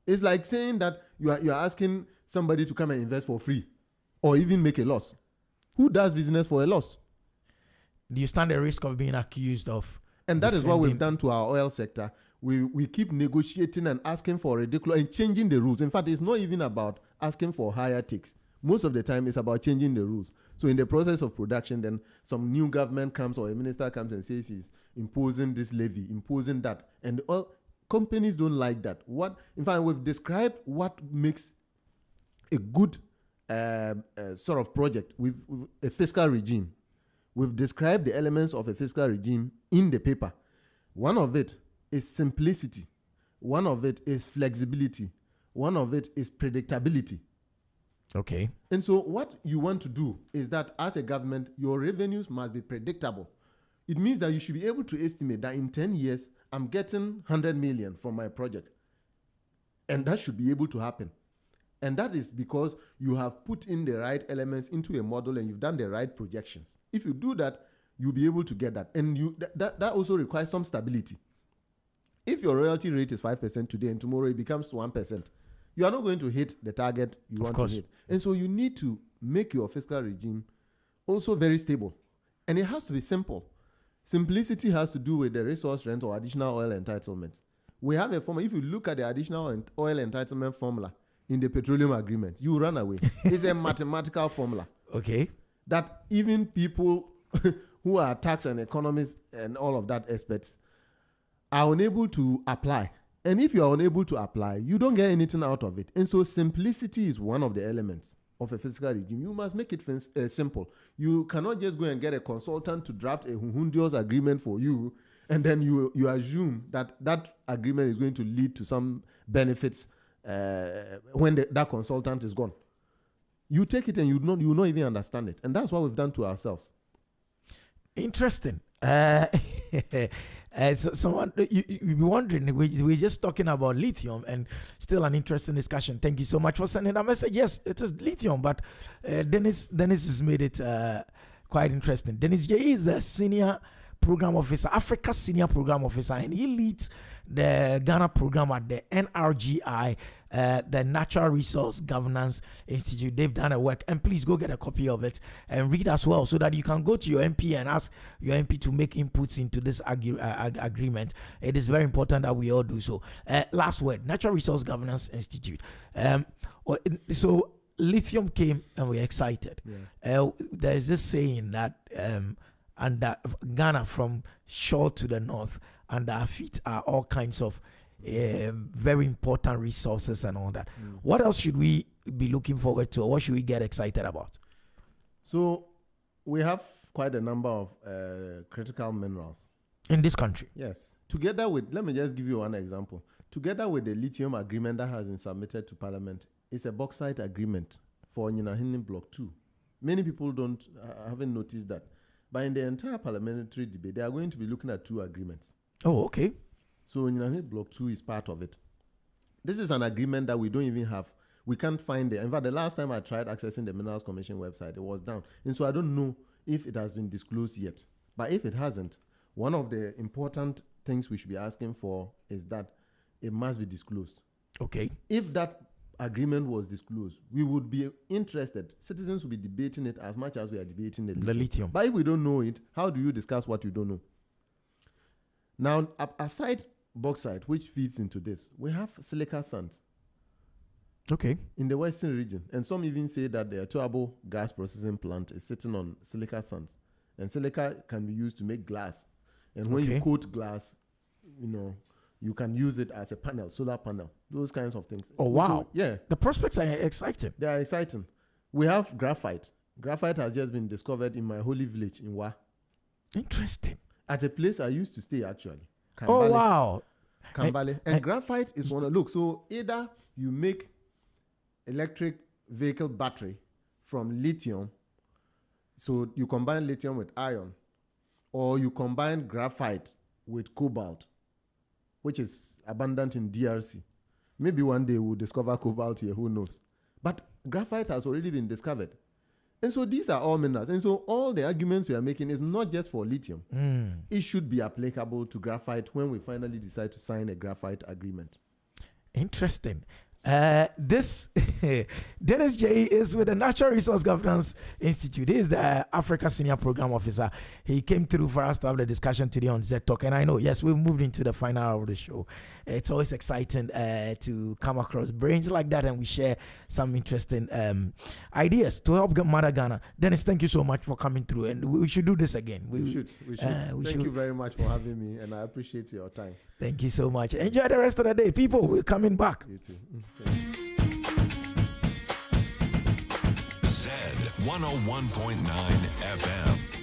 It's like saying that you are asking somebody to come and invest for free or even make a loss. Who does business for a loss? Do you stand the risk of being accused of? And that is what we've done to our oil sector. We keep negotiating and asking for ridiculous and changing the rules. In fact, it's not even about asking for higher takes. Most of the time, it's about changing the rules. So in the process of production, then some new government comes or a minister comes and says he's imposing this levy, imposing that. And companies don't like that. In fact, we've described what makes a good sort of project with a fiscal regime. We've described the elements of a fiscal regime in the paper. One of it is simplicity. One of it is flexibility. One of it is predictability. Okay. And so what you want to do is that as a government, your revenues must be predictable. It means that you should be able to estimate that in 10 years, I'm getting 100 million from my project. And that should be able to happen. And that is because you have put in the right elements into a model and you've done the right projections. If you do that, you'll be able to get that. And that also requires some stability. If your royalty rate is 5% today and tomorrow it becomes 1%, you are not going to hit the target you want to hit. And so you need to make your fiscal regime also very stable. And it has to be simple. Simplicity has to do with the resource rent or additional oil entitlements. We have a formula. If you look at the additional oil entitlement formula in the petroleum agreement, you run away. It's a mathematical formula. Okay. That even people who are tax and economists and all of that experts are unable to apply. And if you are unable to apply, you don't get anything out of it. And so simplicity is one of the elements of a fiscal regime. You must make it simple. You cannot just go and get a consultant to draft a hundious agreement for you, and then you assume that agreement is going to lead to some benefits when that consultant is gone. You take it and you not even understand it. And that's what we've done to ourselves. Interesting. So someone, you be wondering, we're just talking about lithium and still an interesting discussion. Thank you so much for sending that message. Yes, it is lithium, but Dennis has made it quite interesting. Dennis J is the senior program officer, Africa senior program officer, and he leads the Ghana program at the NRGI, the Natural Resource Governance Institute. They've done a work, and please go get a copy of it and read as well, so that you can go to your MP and ask your MP to make inputs into this agreement. It is very important that we all do so. Last word, Natural Resource Governance Institute. So lithium came and we're excited. There's this saying that under Ghana, from shore to the north, under our feet are all kinds of very important resources and all that. What else should we be looking forward to, or what should we get excited about? So we have quite a number of critical minerals in this country. Yes. Together with, let me just give you one example. Together with the lithium agreement that has been submitted to Parliament, it's a bauxite agreement for Nyinahini Block 2. Many people haven't noticed that. But in the entire parliamentary debate, they are going to be looking at 2 agreements. Oh, okay. So Nyinahini Block 2 is part of it. This is an agreement that we don't even have. We can't find it. In fact, the last time I tried accessing the Minerals Commission website, it was down. And so I don't know if it has been disclosed yet. But if it hasn't, one of the important things we should be asking for is that it must be disclosed. Okay. If that agreement was disclosed, we would be interested. Citizens will be debating it as much as we are debating the lithium. But if we don't know it, how do you discuss what you don't know? Now, aside bauxite, which feeds into this, we have silica sands. Okay. In the western region. And some even say that the Atuabo gas processing plant is sitting on silica sands. And silica can be used to make glass. And when you coat glass, you can use it as a panel, solar panel, those kinds of things. Oh, wow. So, yeah. The prospects are exciting. They are exciting. We have graphite. Graphite has just been discovered in my holy village in Wa. Interesting. At a place I used to stay, actually. Kambale. Oh, wow. Kambale. And graphite is one. Look, so either you make electric vehicle battery from lithium, so you combine lithium with iron, or you combine graphite with cobalt, which is abundant in DRC. Maybe one day we'll discover cobalt here, who knows. But graphite has already been discovered. And so these are all minerals. And so all the arguments we are making is not just for lithium. It should be applicable to graphite when we finally decide to sign a graphite agreement. Interesting. This Dennis J is with the Natural Resource Governance Institute. He is the Africa Senior Program Officer. He came through for us to have the discussion today on Z Talk. And I know, yes, we've moved into the final hour of the show. It's always exciting to come across brains like that, and we share some interesting ideas to help Mother Ghana. Dennis, thank you so much for coming through, and we should do this again. We should. Thank you very much for having me, and I appreciate your time. Thank you so much. Enjoy the rest of the day. People, we're coming back. You too. Z 101.9 FM.